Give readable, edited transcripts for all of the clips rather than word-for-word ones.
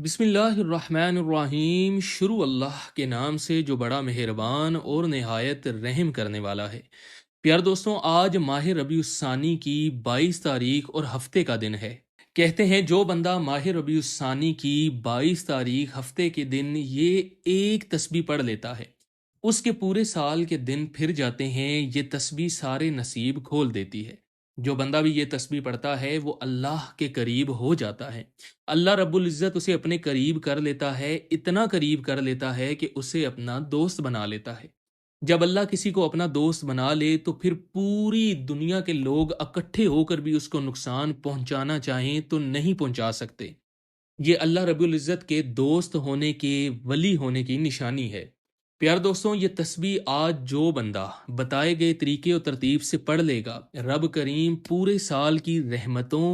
बिस्मिल्लाहिर्रहमानिर्रहीम। शुरू अल्लाह के नाम से जो बड़ा मेहरबान और नहायत रहम करने वाला है। प्यार दोस्तों, आज माह रबीउस्सानी की 22 तारीख और हफ्ते का दिन है। कहते हैं जो बंदा माह रबीउस्सानी की 22 तारीख हफ्ते के दिन ये एक तस्बीह पढ़ लेता है, उसके पूरे साल के दिन फिर जाते हैं। ये तस्बीह सारे नसीब खोल देती है। जो बंदा भी ये तस्बीह पढ़ता है वो अल्लाह के करीब हो जाता है। अल्लाह रब्बुल इज़्ज़त उसे अपने करीब कर लेता है, इतना करीब कर लेता है कि उसे अपना दोस्त बना लेता है। जब अल्लाह किसी को अपना दोस्त बना ले तो फिर पूरी दुनिया के लोग इकट्ठे होकर भी उसको नुकसान पहुंचाना चाहें तो नहीं पहुंचा सकते। ये अल्लाह रब्बुल इज़्ज़त के दोस्त होने के, वली होने की निशानी है। प्यार दोस्तों, ये तस्बीह आज जो बंदा बताए गए तरीके और तरतीब से पढ़ लेगा, रब करीम पूरे साल की रहमतों,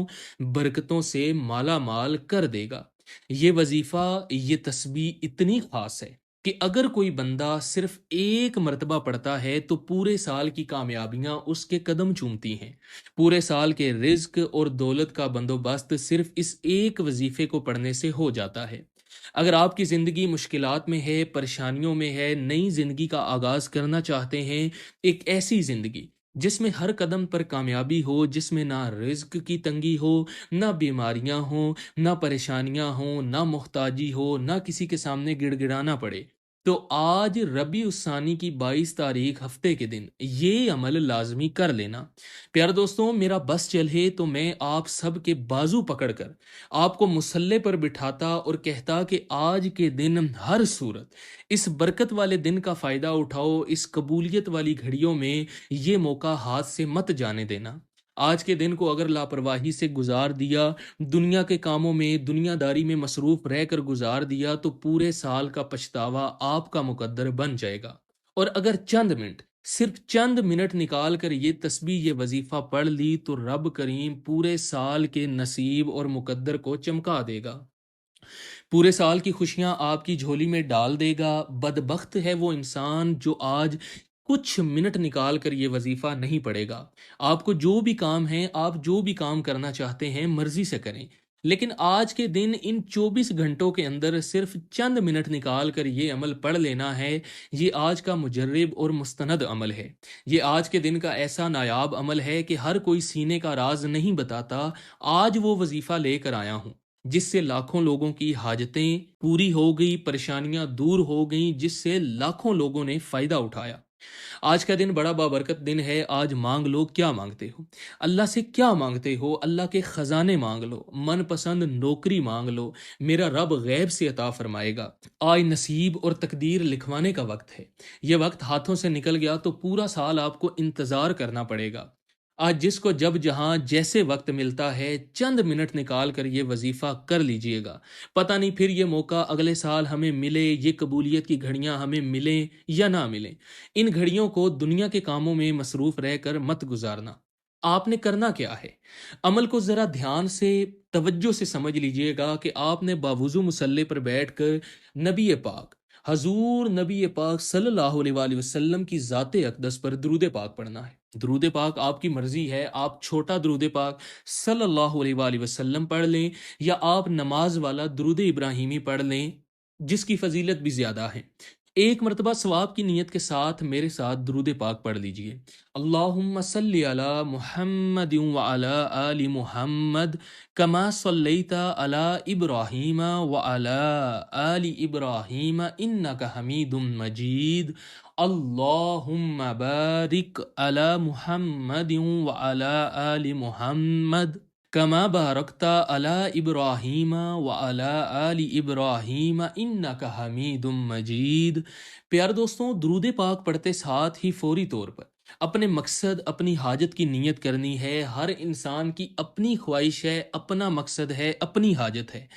बरकतों से माला माल कर देगा। ये वजीफ़ा, ये तस्बीह इतनी ख़ास है कि अगर कोई बंदा सिर्फ एक मर्तबा पढ़ता है तो पूरे साल की कामयाबियां उसके कदम चूमती हैं। पूरे साल के रिज्क और दौलत का बंदोबस्त सिर्फ इस एक वजीफे को पढ़ने से हो जाता है। अगर आपकी ज़िंदगी मुश्किलात में है, परेशानियों में है, नई ज़िंदगी का आगाज़ करना चाहते हैं, एक ऐसी ज़िंदगी जिसमें हर कदम पर कामयाबी हो, जिसमें ना रिज्क की तंगी हो, ना बीमारियां हो, ना परेशानियां हो, ना मुहताजी हो, ना किसी के सामने गिड़गिड़ाना पड़े, तो आज रबी उस्सानी की 22 तारीख हफ्ते के दिन ये अमल लाजमी कर लेना। प्यारे दोस्तों, मेरा बस चले तो मैं आप सब के बाजू पकड़कर आपको मुसल्ले पर बिठाता और कहता कि आज के दिन हर सूरत इस बरकत वाले दिन का फ़ायदा उठाओ। इस कबूलियत वाली घड़ियों में ये मौका हाथ से मत जाने देना। आज के दिन को अगर लापरवाही से गुजार दिया, दुनिया के कामों में, दुनियादारी में मसरूफ रहकर गुजार दिया, तो पूरे साल का पछतावा आपका मुकद्दर बन जाएगा। और अगर चंद मिनट, सिर्फ चंद मिनट निकाल कर ये तस्बीह, ये वजीफा पढ़ ली तो रब करीम पूरे साल के नसीब और मुकद्दर को चमका देगा। पूरे साल की खुशियां आपकी झोली में डाल देगा। बदबख्त है वो इंसान जो आज कुछ मिनट निकाल कर ये वजीफा नहीं पड़ेगा। आपको जो भी काम है, आप जो भी काम करना चाहते हैं, मर्जी से करें, लेकिन आज के दिन इन 24 घंटों के अंदर सिर्फ चंद मिनट निकाल कर ये अमल पढ़ लेना है। ये आज का मुजर्रब और मुस्तनद अमल है। ये आज के दिन का ऐसा नायाब अमल है कि हर कोई सीने का राज नहीं बताता। आज वो वजीफा लेकर आया हूँ जिससे लाखों लोगों की हाजतें पूरी हो गई, परेशानियां दूर हो गई, जिससे लाखों लोगों ने फायदा उठाया। आज का दिन बड़ा बाबरकत दिन है। आज मांग लो, क्या मांगते हो? अल्लाह से क्या मांगते हो? अल्लाह के खजाने मांग लो, मनपसंद नौकरी मांग लो, मेरा रब गैब से अता फरमाएगा। आज नसीब और तकदीर लिखवाने का वक्त है। यह वक्त हाथों से निकल गया तो पूरा साल आपको इंतजार करना पड़ेगा। आज जिसको जब जहां जैसे वक्त मिलता है, चंद मिनट निकाल कर ये वजीफा कर लीजिएगा। पता नहीं फिर ये मौका अगले साल हमें मिले, ये कबूलियत की घड़ियां हमें मिलें या ना मिलें। इन घड़ियों को दुनिया के कामों में मसरूफ रहकर मत गुजारना। आपने करना क्या है? अमल को जरा ध्यान से, तवज्जो से समझ लीजिएगा कि आपने बावुजू मुसल्ले पर बैठकर नबी पाक, हजूर नबी पाक सल्लल्लाहु अलैहि वसल्लम की ज़ाते अक़दस पर दुरूद पाक पढ़ना है। दुरूद पाक आपकी मर्जी है, आप छोटा दुरूद पाक सल्लल्लाहु अलैहि वसल्लम पढ़ लें या आप नमाज वाला दुरूद इब्राहिमी पढ़ लें, जिसकी फजीलत भी ज़्यादा है। एक मरतबा सवाब की नीयत के साथ मेरे साथ दुरूद पाक पढ़ लीजिए। अल्लाहुम्मा सल्लि अला मुहम्मद व अला आलि मुहम्मद कमा सल्लैता अला इब्राहीम व अला आलि इब्राहीम इन्नका हमीदुम मजीद। अल्लाहुम्मा बारिक अला मुहम्मद व अला आलि मुहम्मद कमा बारकता अला इब्राहीम व अला आलि इब्राहीम इन्नका हमीदुम मजीद। प्यारे दोस्तों, दुरूद पाक पढ़ते साथ ही फौरी तौर पर अपने मकसद, अपनी हाजत की नीयत करनी है। हर इंसान की अपनी ख्वाहिश है, अपना मकसद है, अपनी हाजत है।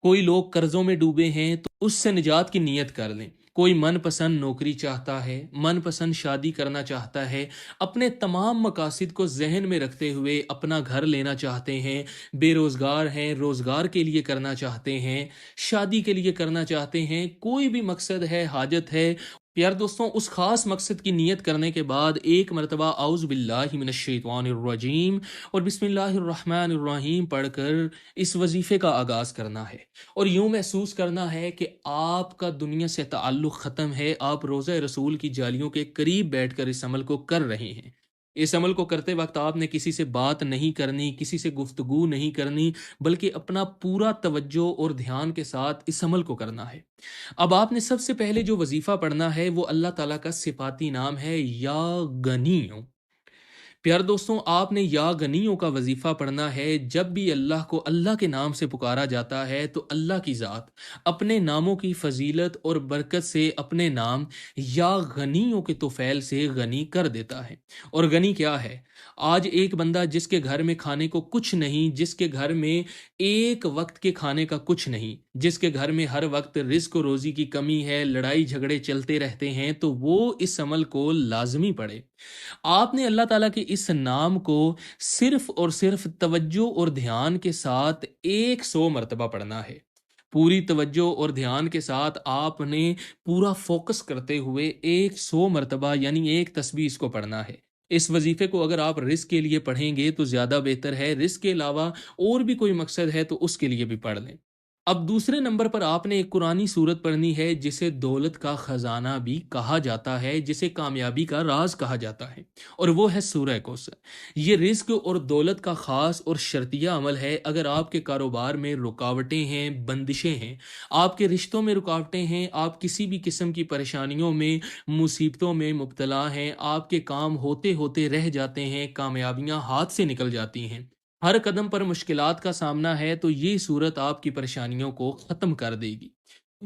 कोई लोग कर्जों में डूबे हैं तो उससे निजात की नीयत कर लें। कोई मनपसंद नौकरी चाहता है, मनपसंद शादी करना चाहता है, अपने तमाम मकासद को जहन में रखते हुए अपना घर लेना चाहते हैं, बेरोज़गार हैं, रोज़गार के लिए करना चाहते हैं, शादी के लिए करना चाहते हैं, कोई भी मकसद है, हाजत है, پیار دوستوں، اس خاص مقصد کی نیت کرنے کے بعد ایک مرتبہ اعوذ باللہ من الشیطان الرجیم اور بسم اللہ الرحمن الرحیم پڑھ کر اس وظیفے کا آغاز کرنا ہے، اور یوں محسوس کرنا ہے کہ آپ کا دنیا سے تعلق ختم ہے، آپ روضہ رسول کی جالیوں کے قریب بیٹھ کر اس عمل کو کر رہے ہیں۔ اس عمل کو کرتے وقت آپ نے کسی سے بات نہیں کرنی، کسی سے گفتگو نہیں کرنی، بلکہ اپنا پورا توجہ اور دھیان کے ساتھ اس عمل کو کرنا ہے۔ اب آپ نے سب سے پہلے جو وظیفہ پڑھنا ہے وہ اللہ تعالیٰ کا صفاتی نام ہے یا غنیوں۔ پیار دوستوں، آپ نے یا غنیوں کا وظیفہ پڑھنا ہے۔ جب بھی اللہ کو اللہ کے نام سے پکارا جاتا ہے تو اللہ کی ذات اپنے ناموں کی فضیلت اور برکت سے اپنے نام یا غنیوں کے طفیل سے غنی کر دیتا ہے۔ اور غنی کیا ہے؟ آج ایک بندہ جس کے گھر میں کھانے کو کچھ نہیں، جس کے گھر میں ایک وقت کے کھانے کا کچھ نہیں، جس کے گھر میں ہر وقت رزق و روزی کی کمی ہے، لڑائی جھگڑے چلتے رہتے ہیں، تو وہ اس عمل کو لازمی پڑھے۔ آپ نے اللہ تعالیٰ کے اس نام کو صرف اور صرف توجہ اور دھیان کے ساتھ 100 مرتبہ پڑھنا ہے۔ پوری توجہ اور دھیان کے ساتھ آپ نے پورا فوکس کرتے ہوئے 100 مرتبہ یعنی ایک تسبیح اس کو پڑھنا ہے۔ اس وظیفے کو اگر آپ رزق کے لیے پڑھیں گے تو زیادہ بہتر ہے، رزق کے علاوہ اور بھی کوئی مقصد ہے تو اس کے لیے بھی پڑھ لیں۔ اب دوسرے نمبر پر آپ نے ایک قرآنی صورت پڑھنی ہے جسے دولت کا خزانہ بھی کہا جاتا ہے، جسے کامیابی کا راز کہا جاتا ہے، اور وہ ہے سورہ کوثر۔ یہ رزق اور دولت کا خاص اور شرطیہ عمل ہے۔ اگر آپ کے کاروبار میں رکاوٹیں ہیں، بندشیں ہیں، آپ کے رشتوں میں رکاوٹیں ہیں، آپ کسی بھی قسم کی پریشانیوں میں، مصیبتوں میں مبتلا ہیں، آپ کے کام ہوتے ہوتے رہ جاتے ہیں، کامیابیاں ہاتھ سے نکل جاتی ہیں، ہر قدم پر مشکلات کا سامنا ہے، تو یہ صورت آپ کی پریشانیوں کو ختم کر دے گی۔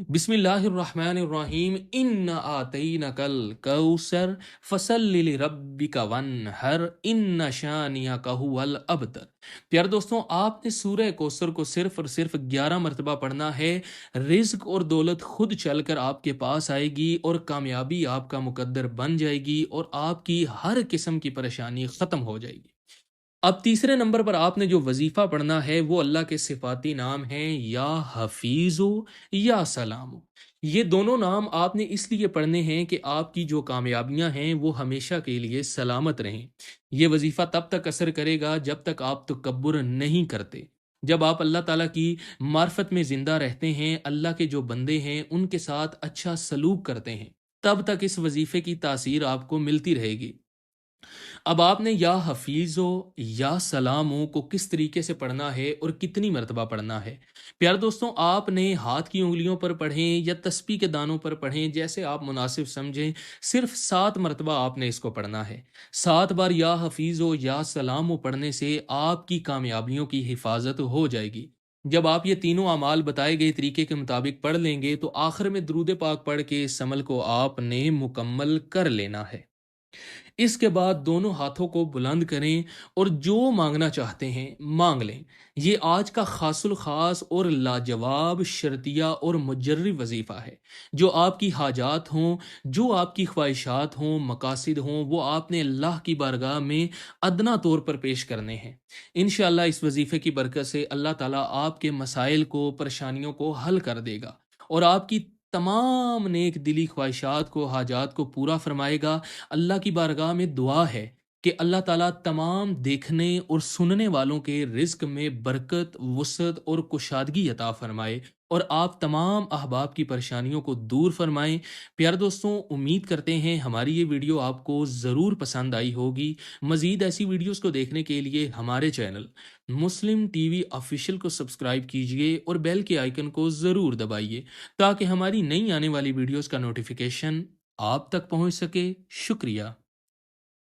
بسم اللہ الرحمن الرحیم، ان آتینک الکوثر فصلی لربک وانحر ان شانئک ھو الابتر۔ پیار دوستوں، آپ نے سورہ کوثر کو صرف اور صرف 11 مرتبہ پڑھنا ہے۔ رزق اور دولت خود چل کر آپ کے پاس آئے گی اور کامیابی آپ کا مقدر بن جائے گی اور آپ کی ہر قسم کی پریشانی ختم ہو جائے گی۔ اب تیسرے نمبر پر آپ نے جو وظیفہ پڑھنا ہے وہ اللہ کے صفاتی نام ہیں یا حفیظو یا سلامو۔ یہ دونوں نام آپ نے اس لیے پڑھنے ہیں کہ آپ کی جو کامیابیاں ہیں وہ ہمیشہ کے لیے سلامت رہیں۔ یہ وظیفہ تب تک اثر کرے گا جب تک آپ تکبر نہیں کرتے۔ جب آپ اللہ تعالیٰ کی معرفت میں زندہ رہتے ہیں، اللہ کے جو بندے ہیں ان کے ساتھ اچھا سلوک کرتے ہیں، تب تک اس وظیفے کی تاثیر آپ کو ملتی رہے گی۔ اب آپ نے یا حفیظ ہو یا سلام ہو کو کس طریقے سے پڑھنا ہے اور کتنی مرتبہ پڑھنا ہے؟ پیار دوستوں، آپ نے ہاتھ کی انگلیوں پر پڑھیں یا تسبیح کے دانوں پر پڑھیں، جیسے آپ مناسب سمجھیں، صرف 7 مرتبہ آپ نے اس کو پڑھنا ہے۔ 7 بار یا حفیظ ہو یا سلام ہو پڑھنے سے آپ کی کامیابیوں کی حفاظت ہو جائے گی۔ جب آپ یہ تینوں اعمال بتائے گئے طریقے کے مطابق پڑھ لیں گے تو آخر میں درود پاک پڑھ کے اس عمل کو آپ نے مکمل کر لینا ہے۔ اس کے بعد دونوں ہاتھوں کو بلند کریں اور جو مانگنا چاہتے ہیں مانگ لیں۔ یہ آج کا خاص الخاص اور لاجواب شرطیہ اور مجرب وظیفہ ہے۔ جو آپ کی حاجات ہوں، جو آپ کی خواہشات ہوں، مقاصد ہوں، وہ آپ نے اللہ کی بارگاہ میں ادنا طور پر پیش کرنے ہیں۔ انشاءاللہ اس وظیفے کی برکت سے اللہ تعالیٰ آپ کے مسائل کو، پریشانیوں کو حل کر دے گا اور آپ کی تمام نیک دلی خواہشات کو، حاجات کو پورا فرمائے گا۔ اللہ کی بارگاہ میں دعا ہے کہ اللہ تعالیٰ تمام دیکھنے اور سننے والوں کے رزق میں برکت، وسعت اور کشادگی عطا فرمائے اور آپ تمام احباب کی پریشانیوں کو دور فرمائیں۔ پیارے دوستوں، امید کرتے ہیں ہماری یہ ویڈیو آپ کو ضرور پسند آئی ہوگی۔ مزید ایسی ویڈیوز کو دیکھنے کے لیے ہمارے چینل مسلم ٹی وی آفیشیل کو سبسکرائب کیجئے اور بیل کے آئیکن کو ضرور دبائیے تاکہ ہماری نئی آنے والی ویڈیوز کا نوٹیفیکیشن آپ تک پہنچ سکے۔ شکریہ۔